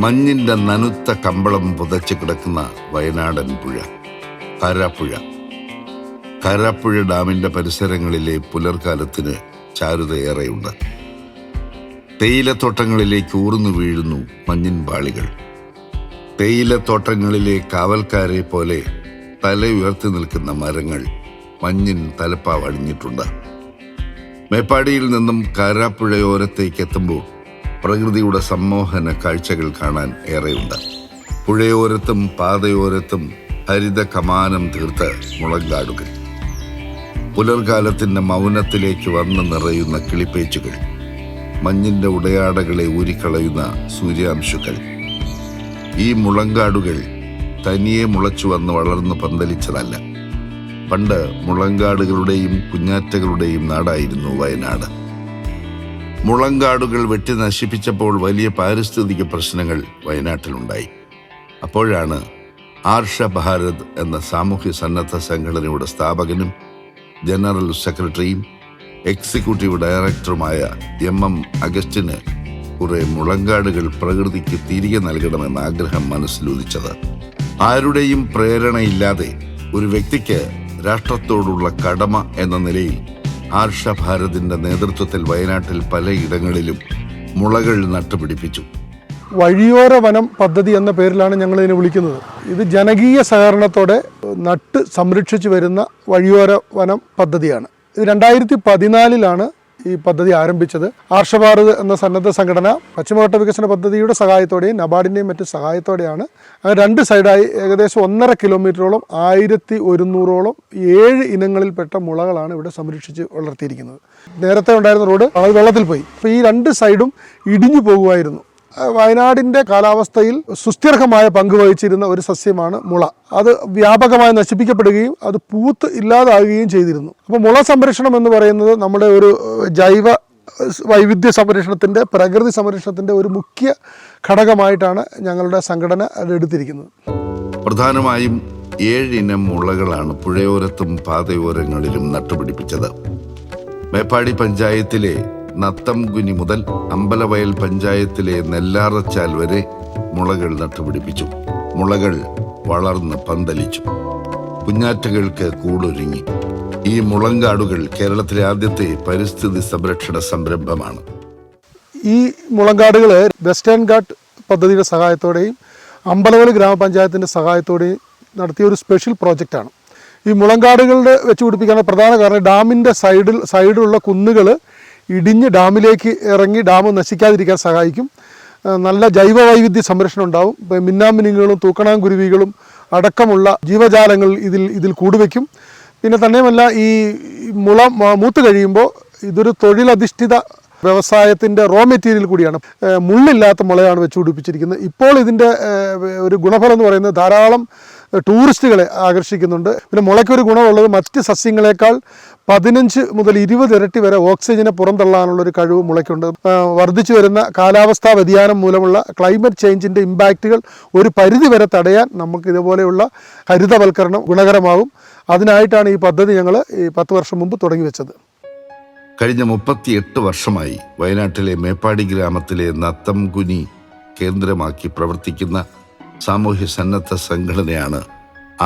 മഞ്ഞിന്റെ നനുത്ത കമ്പളം പുതച്ചു കിടക്കുന്ന വയനാടൻ പുഴ കാരാപ്പുഴ. കാരാപ്പുഴ ഡാമിന്റെ പരിസരങ്ങളിലെ പുലർക്കാലത്തിന് ചാരുതയേറെയുണ്ട്. തേയിലത്തോട്ടങ്ങളിലേക്ക് ഊർന്നു വീഴുന്നു മഞ്ഞിൻ പാളികൾ. തേയിലത്തോട്ടങ്ങളിലെ കാവൽക്കാരെ പോലെ തല ഉയർത്തി നിൽക്കുന്ന മരങ്ങൾ മഞ്ഞിൻ തലപ്പാവണിഞ്ഞിട്ടുണ്ട്. മേപ്പാടിയിൽ നിന്നും കാരാപ്പുഴയോരത്തേക്ക് എത്തുമ്പോൾ പ്രകൃതിയുടെ സമ്മോഹന കാഴ്ചകൾ കാണാൻ ഏറെയുണ്ട്. പുഴയോരത്തും പാതയോരത്തും ഹരിത കമാനം തീർത്ത് മുളങ്കാടുകൾ, പുലർകാലത്തിന്റെ മൗനത്തിലേക്ക് വന്ന് നിറയുന്ന കിളിപ്പേച്ചുകൾ, മഞ്ഞിന്റെ ഉടയാടകളെ ഊരിക്കളയുന്ന സൂര്യാംശുക്കൾ. ഈ മുളങ്കാടുകൾ തനിയെ മുളച്ചു വന്ന് വളർന്ന് പന്തലിച്ചതല്ല. പണ്ട് മുളങ്കാടുകളുടെയും കുഞ്ഞാറ്റകളുടെയും നാടായിരുന്നു വയനാട്. മുളങ്കാടുകൾ വെട്ടി നശിപ്പിച്ചപ്പോൾ വലിയ പാരിസ്ഥിതിക പ്രശ്നങ്ങൾ വയനാട്ടിലുണ്ടായി. അപ്പോഴാണ് ആർഷ ഭാരത് എന്ന സാമൂഹ്യ സന്നദ്ധ സംഘടനയുടെ സ്ഥാപകനും ജനറൽ സെക്രട്ടറിയും എക്സിക്യൂട്ടീവ് ഡയറക്ടറുമായ എം അഗസ്റ്റിന് കുറെ മുളങ്കാടുകൾ പ്രകൃതിക്ക് തിരികെ നൽകണമെന്ന ആഗ്രഹം മനസ്സിലുദിച്ചത്. ആരുടെയും പ്രേരണയില്ലാതെ ഒരു വ്യക്തിക്ക് രാഷ്ട്രത്തോടുള്ള കടമ എന്ന നിലയിൽ ആർഷ ഭാരതിന്റെ നേതൃത്വത്തിൽ വയനാട്ടിൽ പലയിടങ്ങളിലും മുളകൾ നട്ടുപിടിപ്പിച്ചു. വഴിയോര വനം പദ്ധതി എന്ന പേരിലാണ് ഞങ്ങൾ ഇതിനെ വിളിക്കുന്നത്. ഇത് ജനകീയ സഹകരണത്തോടെ നട്ട് സംരക്ഷിച്ചു വരുന്ന വഴിയോര വനം പദ്ധതിയാണ്. ഇത് 2014 ഈ പദ്ധതി ആരംഭിച്ചത്. ആർഷ ഭാരത് എന്ന സന്നദ്ധ സംഘടന പശ്ചിമഘട്ട വികസന പദ്ധതിയുടെ സഹായത്തോടെയും നബാർഡിൻ്റെയും മറ്റ് സഹായത്തോടെയാണ് രണ്ട് സൈഡായി ഏകദേശം 1.5 കിലോമീറ്ററോളം 1100ഓളം 7 ഇനങ്ങളിൽപ്പെട്ട മുളകളാണ് ഇവിടെ സംരക്ഷിച്ച് വളർത്തിയിരിക്കുന്നത്. നേരത്തെ ഉണ്ടായിരുന്ന റോഡ് അത് വെള്ളത്തിൽ പോയി. അപ്പോൾ ഈ 2 സൈഡും ഇടിഞ്ഞു പോകുമായിരുന്നു. വയനാടിൻ്റെ കാലാവസ്ഥയിൽ സുസ്ഥിരമായ പങ്ക് വഹിച്ചിരുന്ന ഒരു സസ്യമാണ് മുള. അത് വ്യാപകമായി നശിപ്പിക്കപ്പെടുകയും അത് പൂത്ത് ഇല്ലാതാകുകയും ചെയ്തിരുന്നു. അപ്പോൾ മുള സംരക്ഷണം എന്ന് പറയുന്നത് നമ്മുടെ ഒരു ജൈവ വൈവിധ്യ സംരക്ഷണത്തിൻ്റെ, പ്രകൃതി സംരക്ഷണത്തിൻ്റെ ഒരു മുഖ്യ ഘടകമായിട്ടാണ് ഞങ്ങളുടെ സംഘടന അത് എടുത്തിരിക്കുന്നത്. പ്രധാനമായും 7 ഇനം മുളകളാണ് പുഴയോരത്തും പാതയോരങ്ങളിലും നട്ടുപിടിപ്പിച്ചത്. മേപ്പാടി പഞ്ചായത്തിലെ നത്തംകുനി മുതൽ അമ്പലവയൽ പഞ്ചായത്തിലെ നെല്ലാറച്ചാൽ വരെ മുളകൾ നട്ടുപിടിപ്പിച്ചു. മുളകൾ വളർന്ന് പന്തലിച്ചു. കുഞ്ഞാറ്റകൾക്ക് കൂടൊരുങ്ങി. ഈ മുളങ്കാടുകൾ കേരളത്തിലെ ആദ്യത്തെ പരിസ്ഥിതി സംരക്ഷണ സംരംഭമാണ്. ഈ മുളങ്കാടുകൾ വെസ്റ്റേൺ ഘാട്ട് പദ്ധതിയുടെ സഹായത്തോടെയും അമ്പലവയൽ ഗ്രാമപഞ്ചായത്തിൻ്റെ സഹായത്തോടെയും നടത്തിയ ഒരു സ്പെഷ്യൽ പ്രോജക്റ്റാണ്. ഈ മുളങ്കാടുകളുടെ വെച്ച് പിടിപ്പിക്കാനുള്ള പ്രധാന കാരണം ഡാമിൻ്റെ സൈഡിലുള്ള കുന്നുകൾ ഇടിഞ്ഞ് ഡാമിലേക്ക് ഇറങ്ങി ഡാം നശിക്കാതിരിക്കാൻ സഹായിക്കും. നല്ല ജൈവ വൈവിധ്യ സംരക്ഷണം ഉണ്ടാവും. മിന്നാമിനുങ്ങളും തൂക്കണാംകുരുവികളും അടക്കമുള്ള ജീവജാലങ്ങൾ ഇതിൽ കൂടുവയ്ക്കും. പിന്നെ തന്നെയുമല്ല, ഈ മുള മൂത്ത് കഴിയുമ്പോൾ ഇതൊരു തൊഴിലധിഷ്ഠിത വ്യവസായത്തിൻ്റെ റോ മെറ്റീരിയൽ കൂടിയാണ്. മുള്ളില്ലാത്ത മുളയാണ് വെച്ച് പിടിപ്പിച്ചിരിക്കുന്നത്. ഇപ്പോൾ ഇതിൻ്റെ ഒരു ഗുണഫലം എന്ന് പറയുന്നത് ധാരാളം ടൂറിസ്റ്റുകളെ ആകർഷിക്കുന്നുണ്ട്. പിന്നെ മുളയ്ക്കൊരു ഗുണമുള്ളത് മറ്റ് സസ്യങ്ങളെക്കാൾ 15 മുതൽ 20 ഇരട്ടി വരെ ഓക്സിജനെ പുറന്തള്ളാനുള്ളൊരു കഴിവ് മുളയ്ക്കുണ്ട്. വർദ്ധിച്ചു വരുന്ന കാലാവസ്ഥാ വ്യതിയാനം മൂലമുള്ള ക്ലൈമറ്റ് ചേഞ്ചിൻ്റെ ഇമ്പാക്റ്റുകൾ ഒരു പരിധി വരെ തടയാൻ നമുക്ക് ഇതുപോലെയുള്ള ഹരിതവൽക്കരണം ഗുണകരമാകും. അതിനായിട്ടാണ് ഈ പദ്ധതി ഞങ്ങൾ 10 വർഷം മുമ്പ് തുടങ്ങി വെച്ചത്. കഴിഞ്ഞ 38 വർഷമായി വയനാട്ടിലെ മേപ്പാടി ഗ്രാമത്തിലെ നത്തംകുനി കേന്ദ്രമാക്കി പ്രവർത്തിക്കുന്ന സാമൂഹ്യ സന്നദ്ധ സംഘടനയാണ്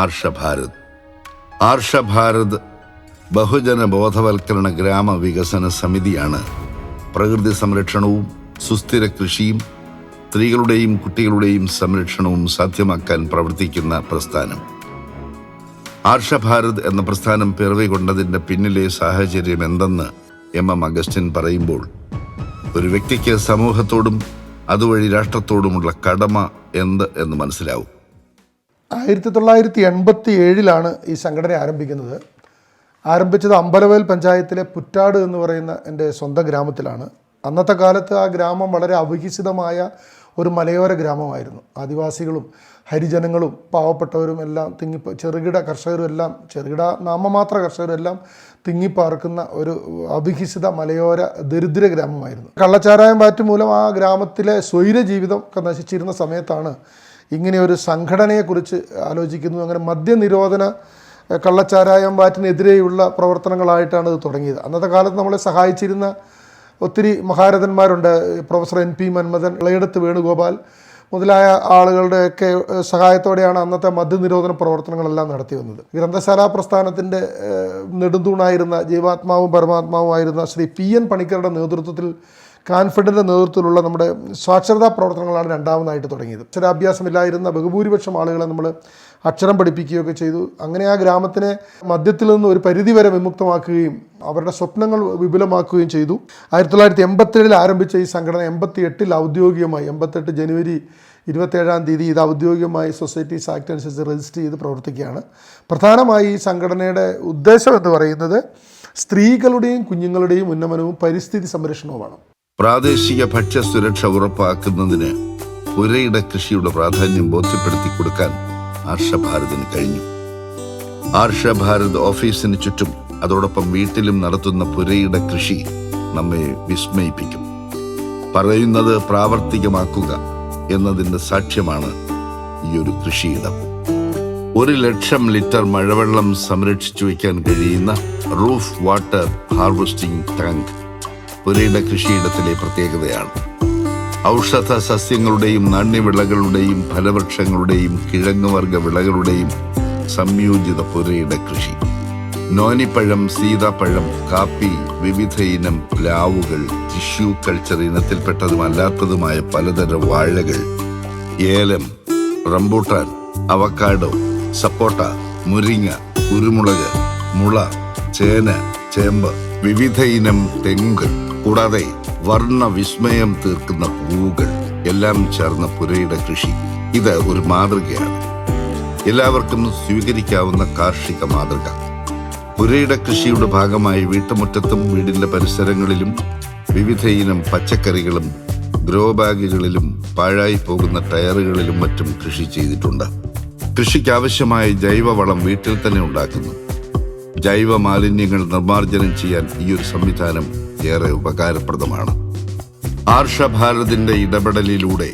ആർഷ ഭാരത്. ആർഷ ഭാരത് ബഹുജന ബോധവൽക്കരണ ഗ്രാമവികസന സമിതിയാണ് പ്രകൃതി സംരക്ഷണവും സുസ്ഥിര കൃഷിയും സ്ത്രീകളുടെയും കുട്ടികളുടെയും സംരക്ഷണവും സാധ്യമാക്കാൻ പ്രവർത്തിക്കുന്ന പ്രസ്ഥാനം. ആർഷ ഭാരത് എന്ന പ്രസ്ഥാനം പിറവികൊണ്ടതിൻ്റെ പിന്നിലെ സാഹചര്യം എന്തെന്ന് എം അഗസ്റ്റിൻ പറയുമ്പോൾ ഒരു വ്യക്തിക്ക് സമൂഹത്തോടും അതുവഴി രാഷ്ട്രത്തോടുമുള്ള കടമ എന്ത് എന്ന് മനസ്സിലാവും. 1987 ഈ സംഘടന ആരംഭിച്ചത് അമ്പലവയൽ പഞ്ചായത്തിലെ പുറ്റാട് എന്ന് പറയുന്ന എൻ്റെ സ്വന്തം ഗ്രാമത്തിലാണ്. അന്നത്തെ കാലത്ത് ആ ഗ്രാമം വളരെ അവികസിതമായ ഒരു മലയോര ഗ്രാമമായിരുന്നു. ആദിവാസികളും ഹരിജനങ്ങളും പാവപ്പെട്ടവരും എല്ലാം ചെറുകിട കർഷകരും എല്ലാം, ചെറുകിട നാമമാത്ര കർഷകരും എല്ലാം തിങ്ങിപ്പാർക്കുന്ന ഒരു അവികസിത മലയോര ദരിദ്ര ഗ്രാമമായിരുന്നു. കള്ളച്ചാരായം പാറ്റ് മൂലം ആ ഗ്രാമത്തിലെ സ്വൈര ജീവിതം ഒക്കെ നശിച്ചിരുന്ന സമയത്താണ് ഇങ്ങനെയൊരു സംഘടനയെക്കുറിച്ച് ആലോചിക്കുന്നു. അങ്ങനെ മദ്യനിരോധന, കള്ളച്ചാരായം പാറ്റിനെതിരെയുള്ള പ്രവർത്തനങ്ങളായിട്ടാണ് ഇത് തുടങ്ങിയത്. അന്നത്തെ കാലത്ത് നമ്മളെ സഹായിച്ചിരുന്ന ഒത്തിരി മഹാരഥന്മാരുണ്ട്. പ്രൊഫസർ NP മന്മഥൻ, ഇളയടത്ത് വേണുഗോപാൽ, മുതലായ ആളുകളുടെയൊക്കെ സഹായത്തോടെയാണ് അന്നത്തെ മദ്യനിരോധന പ്രവർത്തനങ്ങളെല്ലാം നടത്തി വന്നത്. ഗ്രന്ഥശാല പ്രസ്ഥാനത്തിൻ്റെ നെടുന്തൂണായിരുന്ന ജീവാത്മാവും പരമാത്മാവുമായിരുന്ന ശ്രീ PN പണിക്കരുടെ നേതൃത്വത്തിൽ കാൻഫിഡൻ്റെ നേതൃത്വത്തിലുള്ള നമ്മുടെ സാക്ഷരതാ പ്രവർത്തനങ്ങളാണ് രണ്ടാമതായിട്ട് തുടങ്ങിയത്. അക്ഷരാഭ്യാസമില്ലായിരുന്ന ബഹുഭൂരിപക്ഷം ആളുകളെ നമ്മൾ അക്ഷരം പഠിപ്പിക്കുകയൊക്കെ ചെയ്തു. അങ്ങനെ ആ ഗ്രാമത്തിനെ മദ്യത്തിൽ നിന്ന് ഒരു പരിധിവരെ വിമുക്തമാക്കുകയും അവരുടെ സ്വപ്നങ്ങൾ വിപുലമാക്കുകയും ചെയ്തു. 1987 ആരംഭിച്ച ഈ സംഘടന 88 ഔദ്യോഗികമായി 88 ജനുവരി 27 ഇത് ഔദ്യോഗികമായി സൊസൈറ്റീസ് ആക്ട് അനുസരിച്ച് രജിസ്റ്റർ ചെയ്ത് പ്രവർത്തിക്കുകയാണ്. പ്രധാനമായി ഈ സംഘടനയുടെ ഉദ്ദേശം എന്ന് പറയുന്നത് സ്ത്രീകളുടെയും കുഞ്ഞുങ്ങളുടെയും ഉന്നമനവും പരിസ്ഥിതി സംരക്ഷണവുമാണ്. പ്രാദേശിക ഭക്ഷ്യസുരക്ഷ ഉറപ്പാക്കുന്നതിന് പുരയിട കൃഷിയുടെ പ്രാധാന്യം ബോധ്യപ്പെടുത്തി കൊടുക്കാൻ ആർഷഭാരതിന് കഴിഞ്ഞു. ആർഷഭാരത് ഓഫീസിന് ചുറ്റും അതോടൊപ്പം വീട്ടിലും നടത്തുന്ന പുരയിട കൃഷി നമ്മെ വിസ്മയിപ്പിക്കും. പറയുന്നത് പ്രാവർത്തികമാക്കുക എന്നതിൻ്റെ സാക്ഷ്യമാണ് ഈ ഒരു കൃഷിയിടം. 1,00,000 ലിറ്റർ മഴവെള്ളം സംരക്ഷിച്ചു വയ്ക്കാൻ കഴിയുന്ന റൂഫ് വാട്ടർ ഹാർവെസ്റ്റിംഗ് ടാങ്ക് പുരയിട കൃഷിയിടത്തിലെ പ്രത്യേകതയാണ്. ഔഷധ സസ്യങ്ങളുടെയും നാണ്യവിളകളുടെയും ഫലവൃക്ഷങ്ങളുടെയും കിഴങ്ങുവർഗ വിളകളുടെയും സംയോജിത പുരയിട കൃഷി. നോനിപ്പഴം, സീതാപ്പഴം, കാപ്പി, വിവിധ ഇനം പ്ലാവുകൾ, ടിഷ്യൂ കൾച്ചർ ഇനത്തിൽപ്പെട്ടതുമല്ലാത്തതുമായ പലതരം വാഴകൾ, ഏലം, റംബൂട്ടാൻ, അവക്കാഡോ, സപ്പോട്ട, മുരിങ്ങ, കുരുമുളക്, മുള, ചേന, ചേമ്പ്, വിവിധ ഇനം തെങ്ങ്, കൂടാതെ വർണ്ണ വിസ്മയം തീർക്കുന്ന പൂവുകൾ എല്ലാം ചേർന്ന പുരയിട കൃഷി. ഇത് ഒരു മാതൃകയാണ്, എല്ലാവർക്കും സ്വീകരിക്കാവുന്ന കാർഷിക മാതൃക. പുരയിട കൃഷിയുടെ ഭാഗമായി വീട്ടുമുറ്റത്തും വീടിന്റെ പരിസരങ്ങളിലും വിവിധ ഇനം പച്ചക്കറികളും ഗ്രോ ബാഗുകളിലും പാഴായി പോകുന്ന ടയറുകളിലും മറ്റും കൃഷി ചെയ്തിട്ടുണ്ട്. കൃഷിക്കാവശ്യമായ ജൈവവളം വീട്ടിൽ തന്നെ ഉണ്ടാക്കുന്നു. ജൈവ മാലിന്യങ്ങൾ നിർമ്മാർജ്ജനം ചെയ്യാൻ ഈ ഒരു സംവിധാനം ഏറെ ഉപകാരപ്രദമാണ്. ആർഷഭാരതിന്റെ ഇടപെടലിലൂടെ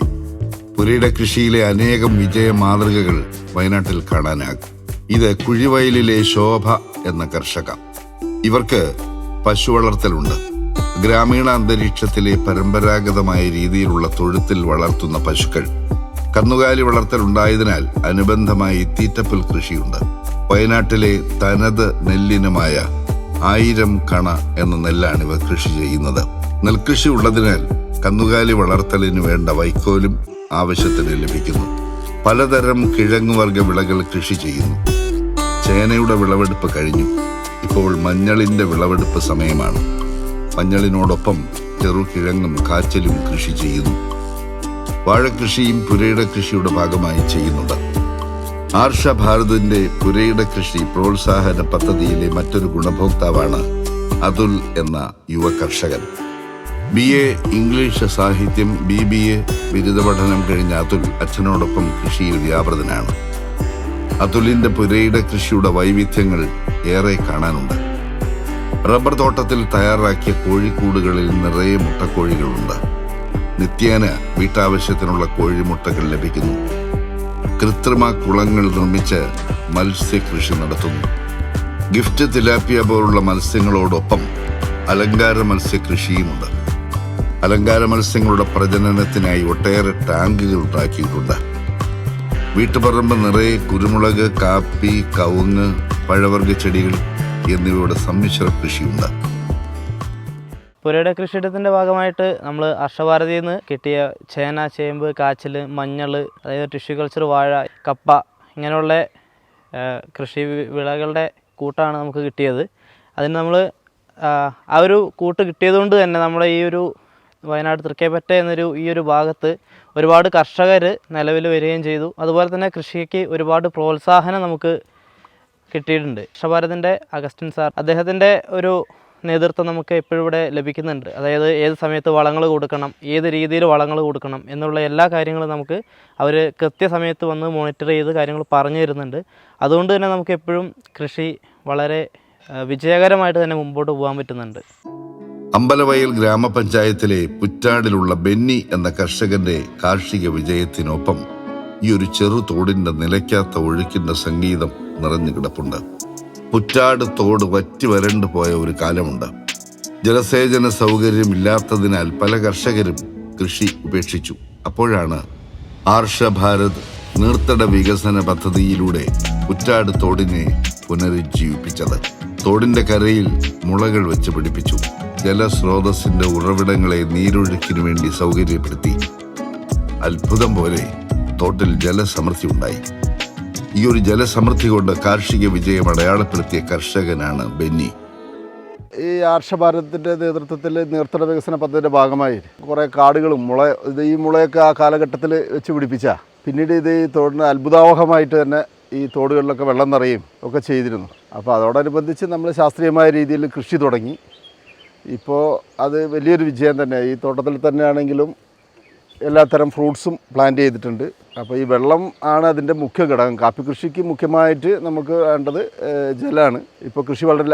പുരയിട കൃഷിയിലെ അനേകം വിജയ മാതൃകകൾ വയനാട്ടിൽ കാണാനാകും. ഇത് കുഴിവയലിലെ ശോഭ എന്ന കർഷക. ഇവർക്ക് പശു വളർത്തലുണ്ട്. ഗ്രാമീണ അന്തരീക്ഷത്തിലെ പരമ്പരാഗതമായ രീതിയിലുള്ള തൊഴുത്തിൽ വളർത്തുന്ന പശുക്കൾ. കന്നുകാലി വളർത്തലുണ്ടായതിനാൽ അനുബന്ധമായി തീറ്റപ്പുൽ കൃഷിയുണ്ട്. വയനാട്ടിലെ തനത് നെല്ലിനമായ 1000 കണ എന്ന നെല്ലാണ് ഇവ കൃഷി ചെയ്യുന്നത്. നെൽകൃഷി ഉള്ളതിനാൽ കന്നുകാലി വളർത്തലിന് വേണ്ട വൈക്കോലും ആവശ്യത്തിന് ലഭിക്കുന്നു. പലതരം കിഴങ്ങുവർഗ വിളകൾ കൃഷി ചെയ്യുന്നു. ചേനയുടെ വിളവെടുപ്പ് കഴിഞ്ഞു. ഇപ്പോൾ മഞ്ഞളിന്റെ വിളവെടുപ്പ് സമയമാണ്. മഞ്ഞളിനോടൊപ്പം ചെറുകിഴങ്ങും കാച്ചിലും കൃഷി ചെയ്യുന്നു. വാഴകൃഷിയും പുരയിട കൃഷിയുടെ ഭാഗമായി ചെയ്യുന്നുണ്ട്. ആർഷഭാരതിന്റെ പുരയിട കൃഷി പ്രോത്സാഹന പദ്ധതിയിലെ മറ്റൊരു ഗുണഭോക്താവാണ് അതുൽ എന്ന യുവ കർഷകൻ. BA ഇംഗ്ലീഷ് സാഹിത്യം, BBA ബിരുദ പഠനം കഴിഞ്ഞ അതുൽ അച്ഛനോടൊപ്പം കൃഷിയിൽ വ്യാപൃതനാണ്. അതുലിന്റെ പുരയിട കൃഷിയുടെ വൈവിധ്യങ്ങൾ ഏറെ കാണാനുണ്ട്. റബ്ബർ തോട്ടത്തിൽ തയ്യാറാക്കിയ കോഴിക്കൂടുകളിൽ നിറയെ മുട്ടക്കോഴികളുണ്ട്. നിത്യേന വീട്ടാവശ്യത്തിനുള്ള കോഴിമുട്ടകൾ ലഭിക്കുന്നു. കൃത്രിമ കുളങ്ങൾ നിർമ്മിച്ച് മത്സ്യകൃഷി നടത്തുന്നു. ഗിഫ്റ്റ് തിലാപ്പിയ പോലുള്ള മത്സ്യങ്ങളോടൊപ്പം അലങ്കാര മത്സ്യകൃഷിയുമുണ്ട്. അലങ്കാര മത്സ്യങ്ങളുടെ പ്രജനനത്തിനായി ഒട്ടേറെ ടാങ്കുകൾ ഉണ്ടാക്കിയിട്ടുണ്ട്. വീട്ടുപറമ്പ് നിറയെ കുരുമുളക്, കാപ്പി, കവുങ്ങ്, പഴവർഗ്ഗ ചെടികൾ എന്നിവയുടെ സമ്മിശ്ര കൃഷിയുണ്ട്. പുരയിട കൃഷിയിടത്തിൻ്റെ ഭാഗമായിട്ട് നമ്മൾ ആർഷഭാരതിയിൽ നിന്ന് കിട്ടിയ ചേന, ചേമ്പ്, കാച്ചിൽ, മഞ്ഞൾ, അതായത് ടിഷ്യൂ കൾച്ചർ, വാഴ, കപ്പ ഇങ്ങനെയുള്ള കൃഷി വിളകളുടെ കൂട്ടാണ് നമുക്ക് കിട്ടിയത്. അതിന് നമ്മൾ ആ ഒരു കൂട്ട് കിട്ടിയതുകൊണ്ട് തന്നെ നമ്മുടെ ഈ ഒരു വയനാട് തൃക്കേപ്പറ്റ ഈ ഒരു ഭാഗത്ത് ഒരുപാട് കർഷകർ നിലവിൽ വരികയും ചെയ്തു. അതുപോലെ തന്നെ കൃഷിക്ക് ഒരുപാട് പ്രോത്സാഹനം നമുക്ക് കിട്ടിയിട്ടുണ്ട്. ആർഷഭാരതിൻ്റെ അഗസ്റ്റിൻ സാർ, അദ്ദേഹത്തിൻ്റെ ഒരു നേതൃത്വം നമുക്ക് എപ്പോഴും ഇവിടെ ലഭിക്കുന്നുണ്ട്. അതായത് ഏത് സമയത്ത് വളങ്ങൾ കൊടുക്കണം, ഏത് രീതിയിൽ വളങ്ങൾ കൊടുക്കണം എന്നുള്ള എല്ലാ കാര്യങ്ങളും നമുക്ക് അവർ കൃത്യസമയത്ത് വന്ന് മോണിറ്റർ ചെയ്ത് കാര്യങ്ങൾ പറഞ്ഞു തരുന്നുണ്ട്. അതുകൊണ്ട് തന്നെ നമുക്ക് എപ്പോഴും കൃഷി വളരെ വിജയകരമായിട്ട് തന്നെ മുമ്പോട്ട് പോകാൻ പറ്റുന്നുണ്ട്. അമ്പലവയൽ ഗ്രാമപഞ്ചായത്തിലെ പുറ്റാടിലുള്ള ബെന്നി എന്ന കർഷകന്റെ കാർഷിക വിജയത്തിനൊപ്പം ഈ ഒരു ചെറു തോടിന്റെ നിലയ്ക്കാത്ത ഒഴുക്കിന്റെ സംഗീതം നിറഞ്ഞു കിടപ്പുണ്ട്. പുറ്റാട് തോട് വറ്റി വരണ്ടു പോയ ഒരു കാലമുണ്ട്. ജലസേചന സൗകര്യമില്ലാത്തതിനാൽ പല കർഷകരും കൃഷി ഉപേക്ഷിച്ചു. അപ്പോഴാണ് ആർഷഭാരത് നീർത്തട വികസന പദ്ധതിയിലൂടെ കുറ്റാട് തോടിനെ പുനരുജ്ജീവിപ്പിച്ചത്. തോടിന്റെ കരയിൽ മുളകൾ വെച്ച് പിടിപ്പിച്ചു. ജലസ്രോതസ്സിന്റെ ഉറവിടങ്ങളെ നീരൊഴുക്കിനു വേണ്ടി സൗകര്യപ്പെടുത്തി. അത്ഭുതം പോലെ തോട്ടിൽ ജലസമൃദ്ധി ഉണ്ടായി. ഈ ഒരു ജലസമൃദ്ധി കൊണ്ട് കാർഷിക വിജയം അടയാളപ്പെടുത്തിയ കർഷകനാണ് ബെന്നി. ഈ ആർഷഭാരതത്തിൻ്റെ നേതൃത്വത്തിൽ നീർത്തട വികസന പദ്ധതിയുടെ ഭാഗമായി കുറേ കാടുകളും ഈ മുളയൊക്കെ ആ കാലഘട്ടത്തിൽ വെച്ച് പിടിപ്പിച്ച പിന്നീട് ഇത് ഈ തോടിന് അത്ഭുതാവഹമായിട്ട് തന്നെ ഈ തോടുകളിലൊക്കെ വെള്ളം നിറയും ഒക്കെ ചെയ്തിരുന്നു. അപ്പോൾ അതോടനുബന്ധിച്ച് നമ്മൾ ശാസ്ത്രീയമായ രീതിയിൽ കൃഷി തുടങ്ങി. ഇപ്പോൾ അത് വലിയൊരു വിജയം തന്നെ. ഈ തോട്ടത്തിൽ തന്നെയാണെങ്കിലും എല്ലാത്തരം ഫ്രൂട്ട്സും പ്ലാന്റ് ചെയ്തിട്ടുണ്ട്. അപ്പോൾ ഈ വെള്ളം ആണ് അതിൻ്റെ മുഖ്യ ഘടകം. കാപ്പി കൃഷിക്ക് മുഖ്യമായിട്ട് നമുക്ക് വേണ്ടത് ജലമാണ്. ഇപ്പോൾ കൃഷി വളരെ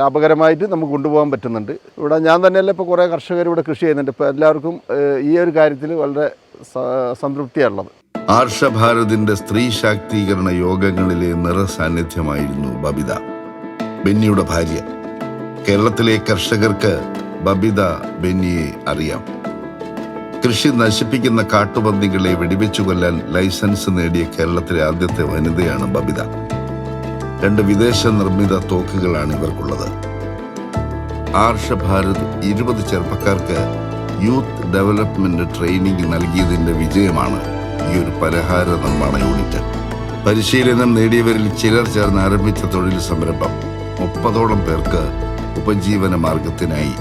ലാഭകരമായിട്ട് നമുക്ക് കൊണ്ടുപോകാൻ പറ്റുന്നുണ്ട്. ഇവിടെ ഞാൻ തന്നെയല്ല, ഇപ്പോൾ കുറേ കർഷകർ ഇവിടെ കൃഷി ചെയ്യുന്നുണ്ട്. ഇപ്പോൾ എല്ലാവർക്കും ഈ ഒരു കാര്യത്തിൽ വളരെ സംതൃപ്തിയാണുള്ളത്. ആർഷഭാരതിന്റെ സ്ത്രീ ശാക്തീകരണ യോഗങ്ങളിലെ നിറസാന്നിധ്യമായിരുന്നു ബബിത, ബെന്നിയുടെ ഭാര്യ. കേരളത്തിലെ കർഷകർക്ക് ബബിത ബെന്നിയെ അറിയാം. കൃഷി നശിപ്പിക്കുന്ന കാട്ടുപന്നികളെ വെടിവെച്ചു കൊല്ലാൻ ലൈസൻസ് നേടിയ കേരളത്തിലെ ആദ്യത്തെ വനിതയാണ് ബബിത. 2 വിദേശ നിർമ്മിത തോക്കുകളാണ് ഇവർക്കുള്ളത്. ആർഷഭാരത് 20 ചെറുപ്പക്കാർക്ക് യൂത്ത് ഡെവലപ്മെന്റ് ട്രെയിനിങ് നൽകിയതിന്റെ വിജയമാണ് ഈ ഒരു പലഹാര നിർമ്മാണ യൂണിറ്റ്. പരിശീലനം നേടിയവരിൽ ചിലർ ചേർന്ന് ആരംഭിച്ച തൊഴിൽ സംരംഭം 30ഓളം പേർക്ക് ഉപജീവന മാർഗത്തിനായി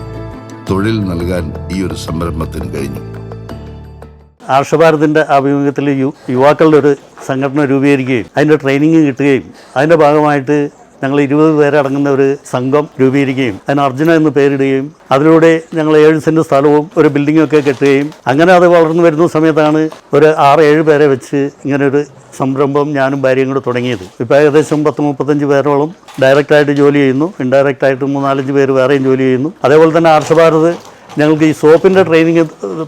തൊഴിൽ നൽകാൻ ഈ ഒരു സംരംഭത്തിന് കഴിഞ്ഞു. ആർഷഭാരതിൻ്റെ ആഭിമുഖ്യത്തിൽ യുവാക്കളുടെ ഒരു സംഘടന രൂപീകരിക്കുകയും അതിൻ്റെ ട്രെയിനിങ് കിട്ടുകയും അതിൻ്റെ ഭാഗമായിട്ട് ഞങ്ങൾ 20 പേരടങ്ങുന്ന ഒരു സംഘം രൂപീകരിക്കുകയും അതിന് അർജുന എന്ന് പേരിടുകയും അതിലൂടെ ഞങ്ങൾ 7 സെൻറ്റ് സ്ഥലവും ഒരു ബിൽഡിങ്ങും ഒക്കെ കെട്ടുകയും അങ്ങനെ അത് വളർന്നു വരുന്ന സമയത്താണ് ഒരു 6-7 പേരെ വെച്ച് ഇങ്ങനൊരു സംരംഭം ഞാനും ഭാര്യയും കൂടെ തുടങ്ങിയത്. ഇപ്പോൾ ഏകദേശം 10-35 പേരോളം ഡയറക്റ്റായിട്ട് ജോലി ചെയ്യുന്നു. ഇൻഡയറക്റ്റായിട്ട് 3-4 പേര് വേറെയും ജോലി ചെയ്യുന്നു. അതേപോലെ തന്നെ ആർഷഭാരത് ഞങ്ങൾക്ക് ഈ സോപ്പിൻ്റെ ട്രെയിനിങ്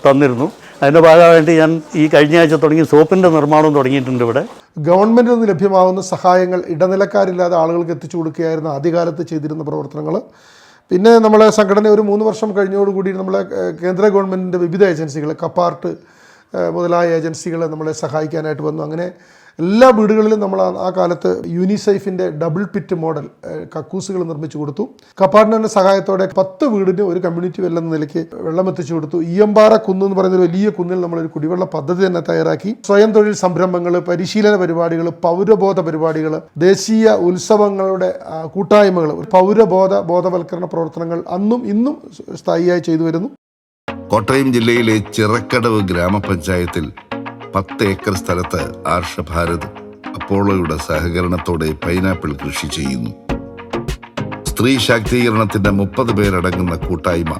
തന്നിരുന്നു. അതിൻ്റെ ഭാഗമായിട്ട് ഞാൻ ഈ കഴിഞ്ഞ ആഴ്ച തുടങ്ങി സോപ്പിൻ്റെ നിർമ്മാണം തുടങ്ങിയിട്ടുണ്ട്. ഇവിടെ ഗവൺമെൻറ്റിൽ നിന്ന് ലഭ്യമാകുന്ന സഹായങ്ങൾ ഇടനിലക്കാരില്ലാതെ ആളുകൾക്ക് എത്തിച്ചു കൊടുക്കുകയായിരുന്നു ആദ്യകാലത്ത് ചെയ്തിരുന്ന പ്രവർത്തനങ്ങൾ. പിന്നെ നമ്മളെ സംഘടന ഒരു 3 വർഷം കഴിഞ്ഞോടുകൂടി നമ്മളെ കേന്ദ്ര ഗവൺമെൻറ്റിൻ്റെ വിവിധ ഏജൻസികൾ, കപ്പാർട്ട് മുതലായ ഏജൻസികൾ നമ്മളെ സഹായിക്കാനായിട്ട് വന്നു. അങ്ങനെ എല്ലാ വീടുകളിലും നമ്മൾ ആ കാലത്ത് യൂണിസെഫിൻ്റെ ഡബിൾ പിറ്റ് മോഡൽ കക്കൂസുകൾ നിർമ്മിച്ചു കൊടുത്തു. കപ്പാർട്ടിൻ്റെ സഹായത്തോടെ 10 വീടിന് ഒരു കമ്മ്യൂണിറ്റി വെള്ളം എന്ന നിലയ്ക്ക് വെള്ളം എത്തിച്ചു കൊടുത്തു. ഈയമ്പാറ കുന്ന് എന്ന് പറയുന്ന ഒരു വലിയ കുന്നിൽ നമ്മളൊരു കുടിവെള്ള പദ്ധതി തന്നെ തയ്യാറാക്കി. സ്വയം തൊഴിൽ സംരംഭങ്ങൾ, പരിശീലന പരിപാടികൾ, പൗരബോധ പരിപാടികൾ, ദേശീയ ഉത്സവങ്ങളുടെ കൂട്ടായ്മകൾ, ബോധവൽക്കരണ പ്രവർത്തനങ്ങൾ അന്നും ഇന്നും സ്ഥായിയായി ചെയ്തു വരുന്നു. കോട്ടയം ജില്ലയിലെ ചിറക്കടവ് ഗ്രാമപഞ്ചായത്തിൽ 10 ഏക്കർ സ്ഥലത്ത് ആർഷഭാരത് അപ്പോളോയുടെ സഹകരണത്തോടെ പൈനാപ്പിൾ കൃഷി ചെയ്യുന്നു. സ്ത്രീ ശാക്തീകരണത്തിന്റെ 30 പേരടങ്ങുന്ന കൂട്ടായ്മ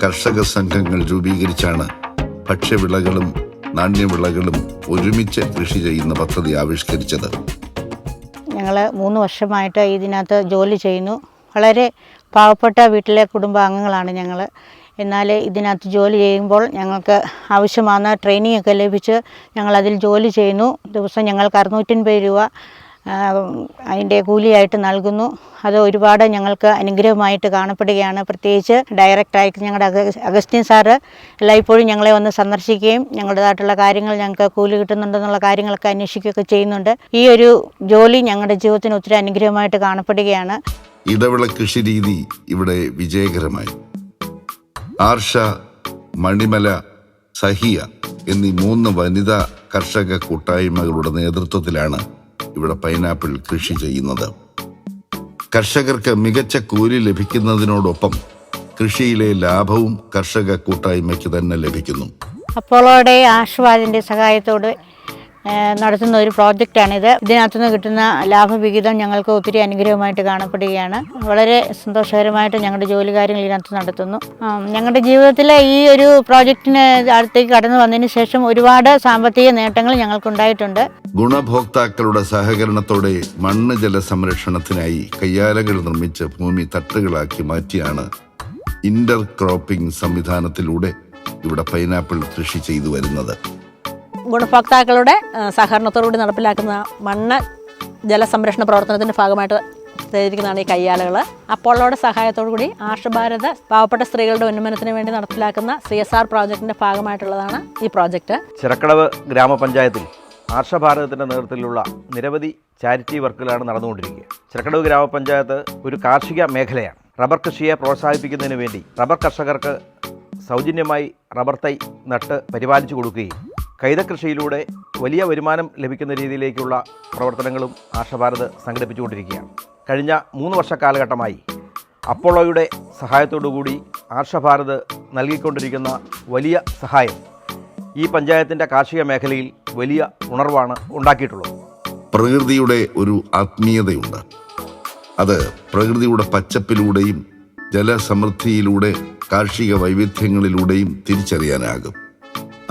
കർഷക സംഘങ്ങൾ രൂപീകരിച്ചാണ് ഭക്ഷ്യവിളകളും നാണ്യവിളകളും ഒരുമിച്ച് കൃഷി ചെയ്യുന്ന പദ്ധതി ആവിഷ്കരിച്ചത്. ഞങ്ങൾ 3 വർഷമായിട്ട് ഇതിനകത്ത് ജോലി ചെയ്യുന്നു. വളരെ പാവപ്പെട്ട വീട്ടിലെ കുടുംബാംഗങ്ങളാണ് ഞങ്ങൾ. എന്നാൽ ഇതിനകത്ത് ജോലി ചെയ്യുമ്പോൾ ഞങ്ങൾക്ക് ആവശ്യമായ ട്രെയിനിങ് ഒക്കെ ലഭിച്ച് ഞങ്ങളതിൽ ജോലി ചെയ്യുന്നു. ദിവസം ഞങ്ങൾക്ക് 650 രൂപ അതിൻ്റെ കൂലിയായിട്ട് നൽകുന്നു. അത് ഒരുപാട് ഞങ്ങൾക്ക് അനുഗ്രഹമായിട്ട് കാണപ്പെടുകയാണ്. പ്രത്യേകിച്ച് ഡയറക്റ്റായിട്ട് ഞങ്ങളുടെ അഗസ്റ്റിൻ സാറ് എല്ലായ്പ്പോഴും ഞങ്ങളെ വന്ന് സന്ദർശിക്കുകയും ഞങ്ങളുടേതായിട്ടുള്ള കാര്യങ്ങൾ ഞങ്ങൾക്ക് കൂലി കിട്ടുന്നുണ്ടെന്നുള്ള കാര്യങ്ങളൊക്കെ അന്വേഷിക്കുകയൊക്കെ ചെയ്യുന്നുണ്ട്. ഈ ഒരു ജോലി ഞങ്ങളുടെ ജീവിതത്തിന് ഒത്തിരി അനുഗ്രഹമായിട്ട് കാണപ്പെടുകയാണ്. ഇടവിള കൃഷി രീതി ഇവിടെ വിജയകരമായി. ആർഷ, മണിമല, സഹിയ എന്നീ 3 വനിതാ കർഷക കൂട്ടായ്മകളുടെ നേതൃത്വത്തിലാണ് ഇവിടെ പൈനാപ്പിൾ കൃഷി ചെയ്യുന്നത്. കർഷകർക്ക് മികച്ച കൂലി ലഭിക്കുന്നതിനോടൊപ്പം കൃഷിയിലെ ലാഭവും കർഷക കൂട്ടായ്മയ്ക്ക് തന്നെ ലഭിക്കുന്നു. അപ്പോളോയുടെ ആർഷഭാരതിൻ്റെ സഹായത്തോട് നടത്തുന്ന ഒരു പ്രോജക്റ്റാണിത്. ഇതിനകത്തുനിന്ന് കിട്ടുന്ന ലാഭവിഹിതം ഞങ്ങൾക്ക് ഒത്തിരി അനുഗ്രഹമായിട്ട് കാണപ്പെടുകയാണ്. വളരെ സന്തോഷകരമായിട്ട് ഞങ്ങളുടെ ജോലി കാര്യങ്ങൾ ഇതിനകത്ത് നടത്തുന്നു. ഞങ്ങളുടെ ജീവിതത്തിലെ ഈ ഒരു പ്രോജക്റ്റിന് അടുത്തേക്ക് കടന്നു വന്നതിന് ശേഷം ഒരുപാട് സാമ്പത്തിക നേട്ടങ്ങൾ ഞങ്ങൾക്കുണ്ടായിട്ടുണ്ട്. ഗുണഭോക്താക്കളുടെ സഹകരണത്തോടെ മണ്ണ് ജല സംരക്ഷണത്തിനായി കയ്യാലകൾ നിർമ്മിച്ച് ഭൂമി തട്ടുകളാക്കി മാറ്റിയാണ് ഇന്റർ ക്രോപ്പിംഗ് സംവിധാനത്തിലൂടെ ഇവിടെ പൈനാപ്പിൾ കൃഷി ചെയ്തു വരുന്നത്. ഗുണഭോക്താക്കളുടെ സഹകരണത്തോടുകൂടി നടപ്പിലാക്കുന്ന മണ്ണ് ജലസംരക്ഷണ പ്രവർത്തനത്തിൻ്റെ ഭാഗമായിട്ട് ചെയ്തിരിക്കുന്നതാണ് ഈ കയ്യാലുകൾ. അപ്പോളോയുടെ സഹായത്തോടു കൂടി ആർഷഭാരത് പാവപ്പെട്ട സ്ത്രീകളുടെ ഉന്നമനത്തിന് വേണ്ടി നടപ്പിലാക്കുന്ന CSR പ്രോജക്റ്റിൻ്റെ ഭാഗമായിട്ടുള്ളതാണ് ഈ പ്രോജക്റ്റ്. ചിറക്കടവ് ഗ്രാമപഞ്ചായത്തിൽ ആർഷഭാരതത്തിൻ്റെ നേതൃത്വത്തിലുള്ള നിരവധി ചാരിറ്റി വർക്കുകളാണ് നടന്നുകൊണ്ടിരിക്കുക. ചിറക്കടവ് ഗ്രാമപഞ്ചായത്ത് ഒരു കാർഷിക മേഖലയാണ്. റബ്ബർ കൃഷിയെ പ്രോത്സാഹിപ്പിക്കുന്നതിന് വേണ്ടി റബ്ബർ കർഷകർക്ക് സൗജന്യമായി റബ്ബർ തൈ നട്ട് പരിപാലിച്ചു കൊടുക്കുകയും കൈതകൃഷിയിലൂടെ വലിയ വരുമാനം ലഭിക്കുന്ന രീതിയിലേക്കുള്ള പ്രവർത്തനങ്ങളും ആർഷഭാരത് സംഘടിപ്പിച്ചുകൊണ്ടിരിക്കുകയാണ്. കഴിഞ്ഞ 3 വർഷ കാലഘട്ടമായി അപ്പോളോയുടെ സഹായത്തോടുകൂടി ആർഷഭാരത് നൽകിക്കൊണ്ടിരിക്കുന്ന വലിയ സഹായം ഈ പഞ്ചായത്തിൻ്റെ കാർഷിക മേഖലയിൽ വലിയ ഉണർവാണ് ഉണ്ടാക്കിയിട്ടുള്ളത്. പ്രകൃതിയുടെ ഒരു ആത്മീയതയുണ്ട്. അത് പ്രകൃതിയുടെ പച്ചപ്പിലൂടെയും ജലസമൃദ്ധിയിലൂടെ കാർഷിക വൈവിധ്യങ്ങളിലൂടെയും തിരിച്ചറിയാനാകും.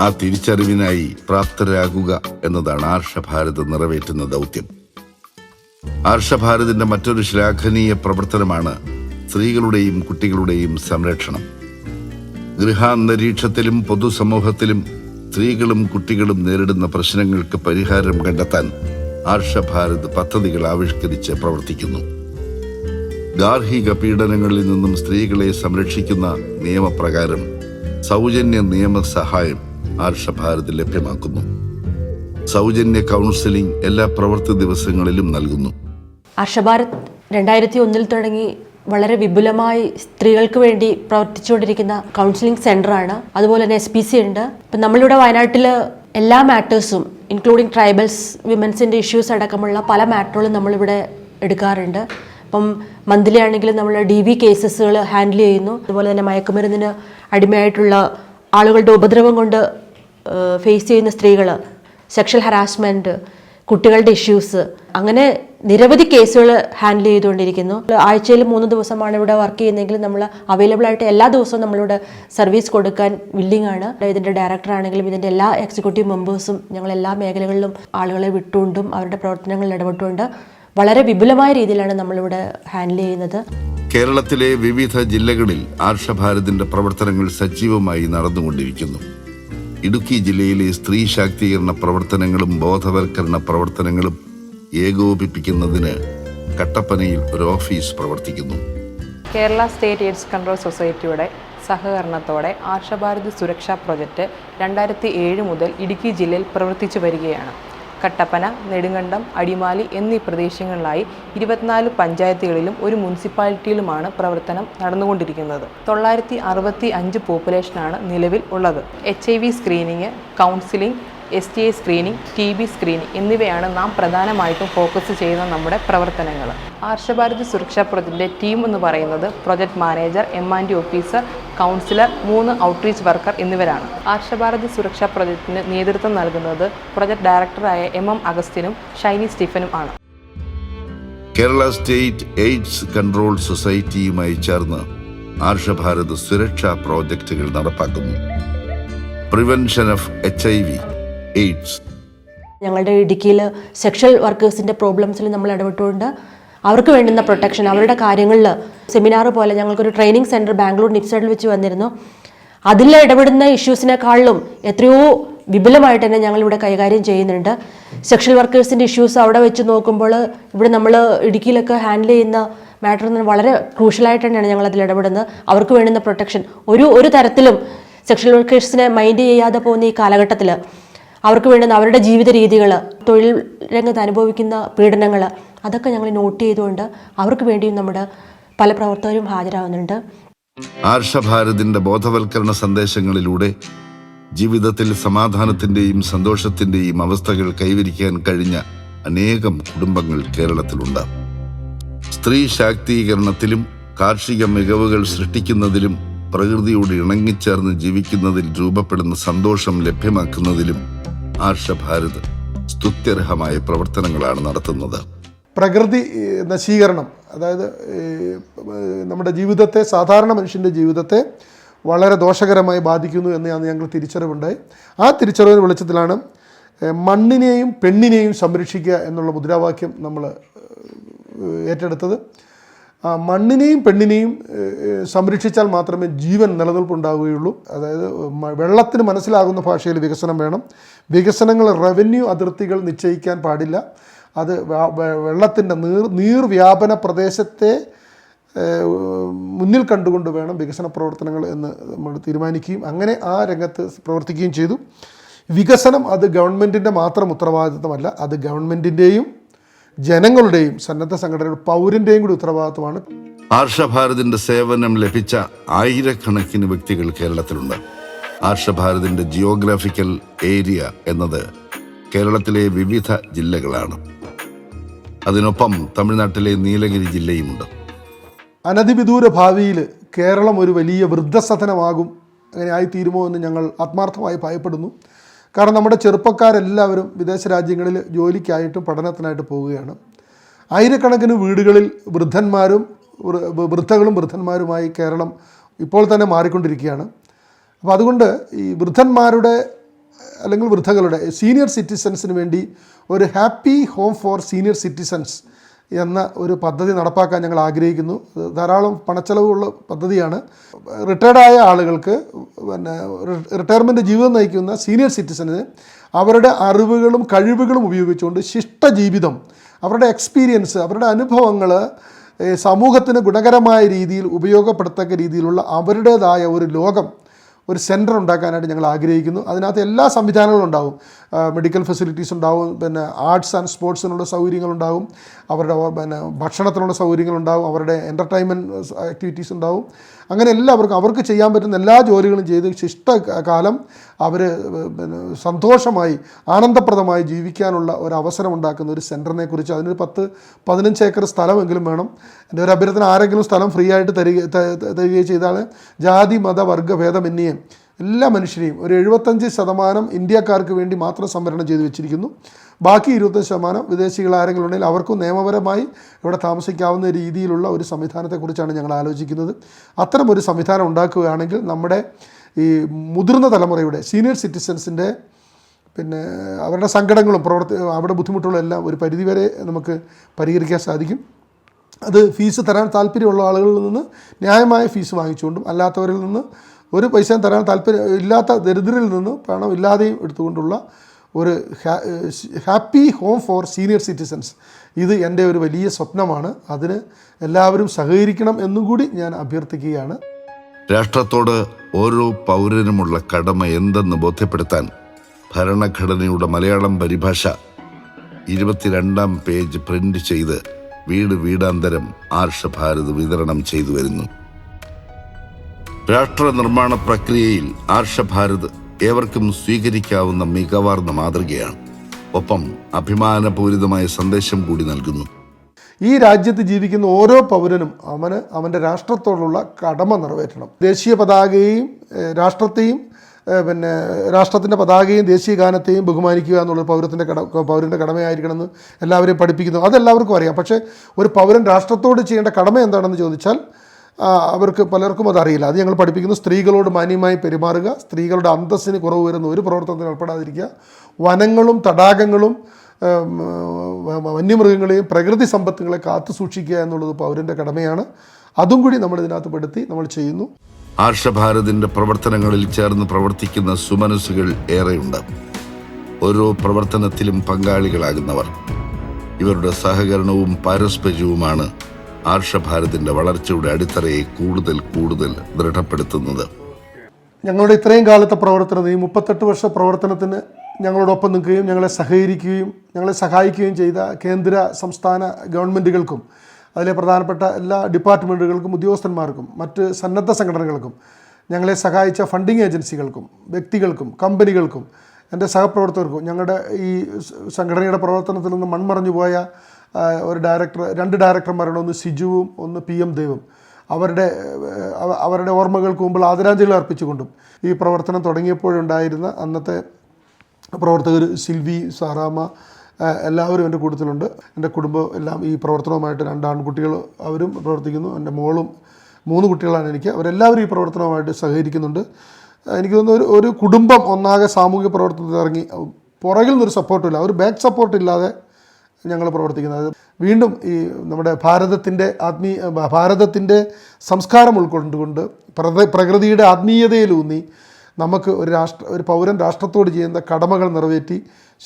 ആ തിരിച്ചറിവിനായി പ്രാപ്തരാകുക എന്നതാണ് ആർഷഭാരത് നിറവേറ്റുന്ന ദൗത്യം. ആർഷഭാരതിന്റെ മറ്റൊരു ശ്ലാഘനീയ പ്രവർത്തനമാണ് സ്ത്രീകളുടെയും കുട്ടികളുടെയും സംരക്ഷണം. ഗൃഹാന്തരീക്ഷത്തിലും പൊതുസമൂഹത്തിലും സ്ത്രീകളും കുട്ടികളും നേരിടുന്ന പ്രശ്നങ്ങൾക്ക് പരിഹാരം കണ്ടെത്താൻ ആർഷഭാരത് പദ്ധതികൾ ആവിഷ്കരിച്ച് പ്രവർത്തിക്കുന്നു. ഗാർഹിക പീഡനങ്ങളിൽ നിന്നും സ്ത്രീകളെ സംരക്ഷിക്കുന്ന നിയമപ്രകാരം സൗജന്യ നിയമസഹായം ആർഷഭാരത് ലഭ്യമാക്കുന്നു. സൗജന്യ കൗൺസിലിംഗ് എല്ലാ പ്രവൃത്തി ദിവസങ്ങളിലും നൽകുന്നു. ആർഷഭാരത് 2001 തുടങ്ങി വളരെ വിപുലമായി സ്ത്രീകൾക്ക് വേണ്ടി പ്രവർത്തിച്ചുകൊണ്ടിരിക്കുന്ന കൗൺസിലിംഗ് സെൻ്ററാണ്. അതുപോലെ തന്നെ SPC ഉണ്ട്. ഇപ്പം നമ്മളിവിടെ വയനാട്ടിൽ എല്ലാ മാറ്റേഴ്സും ഇൻക്ലൂഡിങ് ട്രൈബൽസ് വിമൻസിൻ്റെ ഇഷ്യൂസ് അടക്കമുള്ള പല മാറ്ററുകളും നമ്മളിവിടെ എടുക്കാറുണ്ട്. ഇപ്പം മന്ത്ലി ആണെങ്കിലും നമ്മൾ DV കേസസുകൾ ഹാൻഡിൽ ചെയ്യുന്നു. അതുപോലെ തന്നെ മയക്കുമരുന്നിന് അടിമയായിട്ടുള്ള ആളുകളുടെ ഉപദ്രവം കൊണ്ട് ഫേസ് ചെയ്യുന്ന സ്ത്രീകൾ, സെക്ഷൽ ഹറാസ്മെൻറ്റ്, കുട്ടികളുടെ ഇഷ്യൂസ്, അങ്ങനെ നിരവധി കേസുകൾ ഹാൻഡിൽ ചെയ്തുകൊണ്ടിരിക്കുന്നു. ആഴ്ചയിൽ 3 ദിവസമാണ് ഇവിടെ വർക്ക് ചെയ്യുന്നതെങ്കിൽ നമ്മൾ അവൈലബിൾ ആയിട്ട് എല്ലാ ദിവസവും നമ്മളിവിടെ സർവീസ് കൊടുക്കാൻ വില്ലിംഗ് ആണ്. ഇതിൻ്റെ ഡയറക്ടർ ആണെങ്കിലും ഇതിൻ്റെ എല്ലാ എക്സിക്യൂട്ടീവ് മെമ്പേഴ്സും ഞങ്ങൾ എല്ലാ മേഖലകളിലും ആളുകളെ വിട്ടുകൊണ്ടും അവരുടെ പ്രവർത്തനങ്ങളിൽ ഇടപെട്ടുകൊണ്ട് വളരെ വിപുലമായ രീതിയിലാണ് നമ്മളിവിടെ ഹാൻഡിൽ ചെയ്യുന്നത്. കേരളത്തിലെ വിവിധ ജില്ലകളിൽ ആർഷഭാരതിന്റെ പ്രവർത്തനങ്ങൾ സജീവമായി നടന്നുകൊണ്ടിരിക്കുന്നു. ഇടുക്കി ജില്ലയിലെ സ്ത്രീ ശാക്തീകരണ പ്രവർത്തനങ്ങളും ബോധവൽക്കരണ പ്രവർത്തനങ്ങളും ഏകോപിപ്പിക്കുന്നതിന് കട്ടപ്പനയിൽ ഒരു ഓഫീസ് പ്രവർത്തിക്കുന്നു. കേരള സ്റ്റേറ്റ് എയ്ഡ്സ് കൺട്രോൾ സൊസൈറ്റിയുടെ സഹകരണത്തോടെ ആർഷഭാരത് സുരക്ഷാ പ്രൊജക്റ്റ് 2007 മുതൽ ഇടുക്കി ജില്ലയിൽ പ്രവർത്തിച്ചു വരികയാണ്. കട്ടപ്പന, നെടുങ്കണ്ടം, അടിമാലി എന്നീ പ്രദേശങ്ങളിലായി 24 പഞ്ചായത്തുകളിലും ഒരു മുനിസിപ്പാലിറ്റിയിലുമാണ് പ്രവർത്തനം നടന്നുകൊണ്ടിരിക്കുന്നത്. 965 പോപ്പുലേഷനാണ് നിലവിൽ ഉള്ളത്. HIV screening, counselling, STI screening, TB screening എന്നിവയാണ് നാം പ്രധാനമായിട്ടും ഫോക്കസ് ചെയ്യുന്ന നമ്മുടെ പ്രവർത്തനങ്ങൾ. ആർഷഭാരത് സുരക്ഷാ പ്രൊജക്റ്റിൻ്റെ ടീം എന്ന് പറയുന്നത് project manager, M&D officer, councillor, 3 outreach worker എന്നിവരാണ്. ആർഷഭാരത് സുരക്ഷാ പ്രൊജക്റ്റിന് നേതൃത്വം നൽകുന്നത് പ്രൊജക്ട് ഡയറക്ടറായ MM അഗസ്റ്റിനും ഷൈനി സ്റ്റീഫനും ആണ്. കേരള സ്റ്റേറ്റ് എയ്ഡ്സ് കൺട്രോൾ സൊസൈറ്റിയുമായി ചേർന്ന് ആർഷഭാരത് സുരക്ഷാ പ്രോജക്റ്റുകൾ നടപ്പാക്കുന്നു. Prevention of HIV, AIDS. ഞങ്ങളുടെ ഇടുക്കിയിൽ സെക്ഷൽ വർക്കേഴ്സിൻ്റെ പ്രോബ്ലംസിൽ നമ്മൾ ഇടപെട്ടുകൊണ്ട് അവർക്ക് വേണ്ടുന്ന പ്രൊട്ടക്ഷൻ, അവരുടെ കാര്യങ്ങളിൽ സെമിനാർ പോലെ ഞങ്ങൾക്കൊരു ട്രെയിനിങ് സെൻറ്റർ ബാംഗ്ലൂർ നിപ്സഡിൽ വെച്ച് വന്നിരുന്നു. അതിൽ ഇടപെടുന്ന ഇഷ്യൂസിനെക്കാളും എത്രയോ വിപുലമായിട്ട് തന്നെ ഞങ്ങളിവിടെ കൈകാര്യം ചെയ്യുന്നുണ്ട്. സെക്ഷൽ വർക്കേഴ്സിൻ്റെ ഇഷ്യൂസ് അവിടെ വെച്ച് നോക്കുമ്പോൾ ഇവിടെ നമ്മൾ ഇടുക്കിയിലൊക്കെ ഹാൻഡിൽ ചെയ്യുന്ന മാറ്റർ വളരെ ക്രൂഷ്യലായിട്ട് തന്നെയാണ് ഞങ്ങൾ അതിൽ ഇടപെടുന്നത്. അവർക്ക് വേണ്ടുന്ന പ്രൊട്ടക്ഷൻ ഒരു തരത്തിലും സെക്ഷൽ വർക്കേഴ്സിനെ മൈൻഡ് ചെയ്യാതെ പോകുന്ന ഈ കാലഘട്ടത്തിൽ അവർക്ക് വേണ്ടുന്ന അവരുടെ ജീവിത രീതികൾ, തൊഴിൽ രംഗത്ത് അനുഭവിക്കുന്ന പീഡനങ്ങൾ, അതൊക്കെ ഞങ്ങൾ നോട്ട് ചെയ്തുകൊണ്ട് അവർക്ക് വേണ്ടിയും നമ്മുടെ പല പ്രവർത്തകരും ഹാജരാകുന്നുണ്ട്. ആർഷഭാരതിന്റെ ബോധവൽക്കരണ സന്ദേശങ്ങളിലൂടെ ജീവിതത്തിൽ സമാധാനത്തിന്റെയും സന്തോഷത്തിന്റെയും അവസ്ഥകൾ കൈവരിക്കാൻ കഴിഞ്ഞ അനേകം കുടുംബങ്ങൾ കേരളത്തിലുണ്ട്. സ്ത്രീ ശാക്തീകരണത്തിലും കാർഷിക മികവുകൾ സൃഷ്ടിക്കുന്നതിലും പ്രകൃതിയോട് ഇണങ്ങിച്ചേർന്ന് ജീവിക്കുന്നതിൽ രൂപപ്പെടുന്ന സന്തോഷം ലഭ്യമാക്കുന്നതിലും ആർഷഭാരത് സ്തുത്യർഹമായ പ്രവർത്തനങ്ങളാണ് നടത്തുന്നത്. പ്രകൃതി നശീകരണം, അതായത് നമ്മുടെ ജീവിതത്തെ, സാധാരണ മനുഷ്യൻ്റെ ജീവിതത്തെ വളരെ ദോഷകരമായി ബാധിക്കുന്നു എന്നാണ് ഞങ്ങൾ തിരിച്ചറിവുണ്ടായി. ആ തിരിച്ചറിവിന് വെളിച്ചത്തിലാണ് മണ്ണിനെയും പെണ്ണിനെയും സംരക്ഷിക്കുക എന്നുള്ള മുദ്രാവാക്യം നമ്മൾ ഏറ്റെടുത്തത്. മണ്ണിനെയും പെണ്ണിനെയും സംരക്ഷിച്ചാൽ മാത്രമേ ജീവൻ നിലനിൽപ്പുണ്ടാവുകയുള്ളൂ. അതായത് വെള്ളത്തിന് മനസ്സിലാകുന്ന ഭാഷയിൽ വികസനം വേണം. വികസനങ്ങൾ റവന്യൂ അതിർത്തികൾ നിശ്ചയിക്കാൻ പാടില്ല. അത് വെള്ളത്തിൻ്റെ നീർവ്യാപന പ്രദേശത്തെ മുന്നിൽ കണ്ടുകൊണ്ട് വേണം വികസന പ്രവർത്തനങ്ങൾ എന്ന് നമ്മൾ തീരുമാനിക്കുകയും അങ്ങനെ ആ രംഗത്ത് പ്രവർത്തിക്കുകയും ചെയ്തു. വികസനം അത് ഗവൺമെൻറ്റിൻ്റെ മാത്രം ഉത്തരവാദിത്വമല്ല, അത് ഗവൺമെൻറ്റിൻ്റെയും ജനങ്ങളുടെയും സന്നദ്ധ സംഘടനകളുടെ പൗരൻ്റെയും കൂടി ഉത്തരവാദിത്വമാണ്. ആർഷഭാരതിൻ്റെ സേവനം ലഭിച്ച ആയിരക്കണക്കിന് വ്യക്തികൾ കേരളത്തിലുണ്ട്. ആർഷഭാരതിൻ്റെ ജിയോഗ്രാഫിക്കൽ ഏരിയ എന്നത് കേരളത്തിലെ വിവിധ ജില്ലകളാണ്. അതിനൊപ്പം തമിഴ്നാട്ടിലെ നീലഗിരി ജില്ലയുമുണ്ട്. അനധിവിദൂര ഭാവിയിൽ കേരളം ഒരു വലിയ വൃദ്ധസദനമാകും, അങ്ങനെ ആയിത്തീരുമോ എന്ന് ഞങ്ങൾ ആത്മാർത്ഥമായി ഭയപ്പെടുന്നു. കാരണം നമ്മുടെ ചെറുപ്പക്കാരെല്ലാവരും വിദേശ രാജ്യങ്ങളിൽ ജോലിക്കായിട്ടും പഠനത്തിനായിട്ട് പോവുകയാണ്. ആയിരക്കണക്കിന് വീടുകളിൽ വൃദ്ധകളും വൃദ്ധന്മാരുമായി കേരളം ഇപ്പോൾ തന്നെ മാറിക്കൊണ്ടിരിക്കുകയാണ്. അപ്പോൾ അതുകൊണ്ട് ഈ വൃദ്ധന്മാരുടെ അല്ലെങ്കിൽ വൃദ്ധകളുടെ സീനിയർ സിറ്റിസൺസിന് വേണ്ടി ഒരു happy home for senior citizens എന്ന ഒരു പദ്ധതി നടപ്പാക്കാൻ ഞങ്ങൾ ആഗ്രഹിക്കുന്നു. ധാരാളം പണച്ചെലവുള്ള പദ്ധതിയാണ്. റിട്ടയർഡായ ആളുകൾക്ക് റിട്ടയർമെൻറ്റ് ജീവിതം നയിക്കുന്ന സീനിയർ സിറ്റിസന് അവരുടെ അറിവുകളും കഴിവുകളും ഉപയോഗിച്ചുകൊണ്ട് ശിഷ്ടജീവിതം, അവരുടെ എക്സ്പീരിയൻസ്, അവരുടെ അനുഭവങ്ങൾ സമൂഹത്തിന് ഗുണകരമായ രീതിയിൽ ഉപയോഗപ്പെടുത്തക്ക രീതിയിലുള്ള അവരുടേതായ ഒരു ലോകം, ഒരു സെൻറ്റർ ഉണ്ടാക്കാനായിട്ട് ഞങ്ങൾ ആഗ്രഹിക്കുന്നു. അതിനകത്ത് എല്ലാ സംവിധാനങ്ങളും ഉണ്ടാവും. മെഡിക്കൽ ഫെസിലിറ്റീസ് ഉണ്ടാവും, ആർട്സ് ആൻഡ് സ്പോർട്സിനുള്ള സൗകര്യങ്ങളുണ്ടാവും, അവരുടെ ഭക്ഷണത്തിനുള്ള സൗകര്യങ്ങളുണ്ടാവും, അവരുടെ എൻ്റർടൈൻമെൻറ്റ് ആക്ടിവിറ്റീസ് ഉണ്ടാവും. അങ്ങനെ എല്ലാവർക്കും അവർക്ക് ചെയ്യാൻ പറ്റുന്ന എല്ലാ ജോലികളും ചെയ്ത് ശിഷ്ടകാലം അവർ സന്തോഷമായി ആനന്ദപ്രദമായി ജീവിക്കാനുള്ള ഒരു അവസരം ഉണ്ടാക്കുന്ന ഒരു സെൻറ്ററിനെ കുറിച്ച് അതിനൊരു 10-15 ഏക്കർ സ്ഥലമെങ്കിലും വേണം. എൻ്റെ ഒരു അഭ്യർത്ഥന, ആരെങ്കിലും സ്ഥലം ഫ്രീ ആയിട്ട് തരികയും ചെയ്താൽ ജാതി മത വർഗ്ഗ ഭേദമന്യേ എല്ലാ മനുഷ്യരെയും ഒരു 75% ഇന്ത്യക്കാർക്ക് വേണ്ടി മാത്രം സംവരണം ചെയ്തു വെച്ചിരിക്കുന്നു. ബാക്കി 25% വിദേശികൾ ആരെങ്കിലും ഉണ്ടെങ്കിൽ അവർക്കും നിയമപരമായി ഇവിടെ താമസിക്കാവുന്ന രീതിയിലുള്ള ഒരു സംവിധാനത്തെക്കുറിച്ചാണ് ഞങ്ങൾ ആലോചിക്കുന്നത്. അത്തരം ഒരു സംവിധാനം ഉണ്ടാക്കുകയാണെങ്കിൽ നമ്മുടെ ഈ മുതിർന്ന തലമുറയുടെ സീനിയർ സിറ്റിസൻസിൻ്റെ അവരുടെ സങ്കടങ്ങളും അവിടെ ബുദ്ധിമുട്ടുകളും എല്ലാം ഒരു പരിധിവരെ നമുക്ക് പരിഹരിക്കാൻ സാധിക്കും. അത് ഫീസ് തരാൻ താല്പര്യമുള്ള ആളുകളിൽ നിന്ന് ന്യായമായ ഫീസ് വാങ്ങിച്ചുകൊണ്ടും അല്ലാത്തവരിൽ നിന്ന് ഒരു പൈസ തരാൻ താല്പര്യം ഇല്ലാത്ത ദരിദ്രരിൽ നിന്ന് പണം ഇല്ലാതെയും എടുത്തുകൊണ്ടുള്ള ഒരു happy home for senior citizens, ഇത് എൻ്റെ ഒരു വലിയ സ്വപ്നമാണ്. അതിന് എല്ലാവരും സഹകരിക്കണം എന്നും കൂടി ഞാൻ അഭ്യർത്ഥിക്കുകയാണ്. രാഷ്ട്രത്തോട് ഓരോ പൗരനുമുള്ള കടമ എന്തെന്ന് ബോധ്യപ്പെടുത്താൻ ഭരണഘടനയുടെ മലയാളം പരിഭാഷ 22-ാം പേജ് പ്രിന്റ് ചെയ്ത് വീടാന്തരം ആർഷഭാരത് വിതരണം ചെയ്തു വരുന്നു. രാഷ്ട്ര നിർമ്മാണ പ്രക്രിയയിൽ ആർഷഭാരത് ഏവർക്കും സ്വീകരിക്കാവുന്ന മികവാർന്ന മാതൃകയാണ്. ഒപ്പം അഭിമാനപൂരിതമായ സന്ദേശം കൂടി നൽകുന്നു. ഈ രാജ്യത്ത് ജീവിക്കുന്ന ഓരോ പൗരനും അവൻ്റെ രാഷ്ട്രത്തോടുള്ള കടമ നിറവേറ്റണം. ദേശീയ പതാകയെയും രാഷ്ട്രത്തെയും രാഷ്ട്രത്തിൻ്റെ പതാകയും ദേശീയ ഗാനത്തെയും ബഹുമാനിക്കുക എന്നുള്ളത് പൗരൻ്റെ കടമയായിരിക്കണമെന്ന് എല്ലാവരെയും പഠിപ്പിക്കുന്നു. അതെല്ലാവർക്കും അറിയാം. പക്ഷേ ഒരു പൗരൻ രാഷ്ട്രത്തോട് ചെയ്യേണ്ട കടമ എന്താണെന്ന് ചോദിച്ചാൽ പലർക്കും അതറിയില്ല. അത് ഞങ്ങൾ പഠിപ്പിക്കുന്നു. സ്ത്രീകളോട് മാന്യമായി പെരുമാറുക, സ്ത്രീകളുടെ അന്തസ്സിന് കുറവ് വരുന്ന ഒരു പ്രവർത്തനത്തിൽ ഏർപ്പെടാതിരിക്കുക, വനങ്ങളും തടാകങ്ങളും വന്യമൃഗങ്ങളെയും പ്രകൃതി സമ്പത്തുകളെ കാത്തു സൂക്ഷിക്കുക എന്നുള്ളത് പൗരൻ്റെ കടമയാണ്. അതും കൂടി നമ്മൾ ഇതിനകത്ത് പെടുത്തി നമ്മൾ ചെയ്യുന്നു. ആർഷഭാരതിൻ്റെ പ്രവർത്തനങ്ങളിൽ ചേർന്ന് പ്രവർത്തിക്കുന്ന സുമനസ്സുകൾ ഏറെയുണ്ട്. ഓരോ പ്രവർത്തനത്തിലും പങ്കാളികളാകുന്നവർ. ഇവരുടെ സഹകരണവും പാരസ്പര്യവുമാണ് ആർഷഭാരതിൻ്റെ വളർച്ചയുടെ അടിത്തറയെ കൂടുതൽ ദൃഢപ്പെടുത്തുന്നത്. ഞങ്ങളുടെ ഇത്രയും കാലത്തെ പ്രവർത്തനം, ഈ 38 വർഷ പ്രവർത്തനത്തിന് ഞങ്ങളോടൊപ്പം നിൽക്കുകയും ഞങ്ങളെ സഹായിക്കുകയും ചെയ്ത കേന്ദ്ര സംസ്ഥാന ഗവൺമെൻറ്റുകൾക്കും അതിലെ പ്രധാനപ്പെട്ട എല്ലാ ഡിപ്പാർട്ട്മെൻറ്റുകൾക്കും ഉദ്യോഗസ്ഥന്മാർക്കും മറ്റ് സന്നദ്ധ സംഘടനകൾക്കും ഞങ്ങളെ സഹായിച്ച ഫണ്ടിങ് ഏജൻസികൾക്കും വ്യക്തികൾക്കും കമ്പനികൾക്കും എൻ്റെ സഹപ്രവർത്തകർക്കും ഞങ്ങളുടെ ഈ സംഘടനയുടെ പ്രവർത്തനത്തിൽ നിന്ന് മൺമറഞ്ഞു പോയ രണ്ട് ഡയറക്ടർമാരാണ്, ഒന്ന് സിജുവും ഒന്ന് PM ദേവും. അവരുടെ ഓർമ്മകൾക്ക് മുമ്പിൽ ആദരാഞ്ജലി അർപ്പിച്ചുകൊണ്ടും ഈ പ്രവർത്തനം തുടങ്ങിയപ്പോഴുണ്ടായിരുന്ന അന്നത്തെ പ്രവർത്തകർ സിൽവി, സാറാമ്മ, എല്ലാവരും എൻ്റെ കൂട്ടത്തിലുണ്ട്. എൻ്റെ കുടുംബം എല്ലാം ഈ പ്രവർത്തനവുമായിട്ട് 2 ആൺകുട്ടികൾ അവരും പ്രവർത്തിക്കുന്നു. എൻ്റെ മോളും 3 കുട്ടികളാണ് എനിക്ക്. അവരെല്ലാവരും ഈ പ്രവർത്തനവുമായിട്ട് സഹകരിക്കുന്നുണ്ട്. എനിക്ക് തോന്നുന്നു ഒരു കുടുംബം ഒന്നാകെ സാമൂഹിക പ്രവർത്തനത്തിൽ ഇറങ്ങി പുറകിൽ നിന്നൊരു സപ്പോർട്ടില്ല, ഒരു ബാക്ക് സപ്പോർട്ട് ഇല്ലാതെ ഞങ്ങൾ പ്രവർത്തിക്കുന്നത്. വീണ്ടും ഈ നമ്മുടെ ഭാരതത്തിൻ്റെ സംസ്കാരം ഉൾക്കൊണ്ടുകൊണ്ട് പ്രകൃതിയുടെ ആത്മീയതയിലൂന്നി നമുക്ക് ഒരു പൗരൻ രാഷ്ട്രത്തോട് ചെയ്യുന്ന കടമകൾ നിറവേറ്റി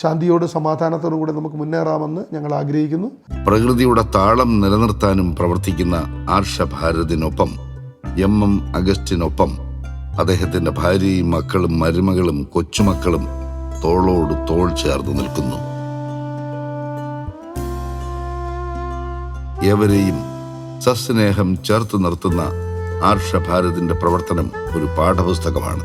ശാന്തിയോട് സമാധാനത്തോടു കൂടെ നമുക്ക് മുന്നേറാമെന്ന് ഞങ്ങൾ ആഗ്രഹിക്കുന്നു. പ്രകൃതിയുടെ താളം നിലനിർത്താനും പ്രവർത്തിക്കുന്ന ആർഷഭാരതിനൊപ്പം MM അഗസ്റ്റിനൊപ്പം അദ്ദേഹത്തിൻ്റെ ഭാര്യയും മക്കളും മരുമകളും കൊച്ചുമക്കളും തോളോട് തോൾ ചേർന്ന് നിൽക്കുന്നു. ഏവരെയും സസ്നേഹം ചേർത്ത് നിർത്തുന്ന ആർഷഭാരതിൻ്റെ പ്രവർത്തനം ഒരു പാഠപുസ്തകമാണ്.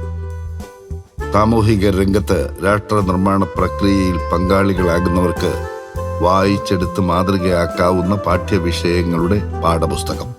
സാമൂഹിക രംഗത്ത് രാഷ്ട്ര നിർമ്മാണ പ്രക്രിയയിൽ പങ്കാളികളാകുന്നവർക്ക് വായിച്ചെടുത്ത് മാതൃകയാക്കാവുന്ന പാഠ്യവിഷയങ്ങളുടെ പാഠപുസ്തകം.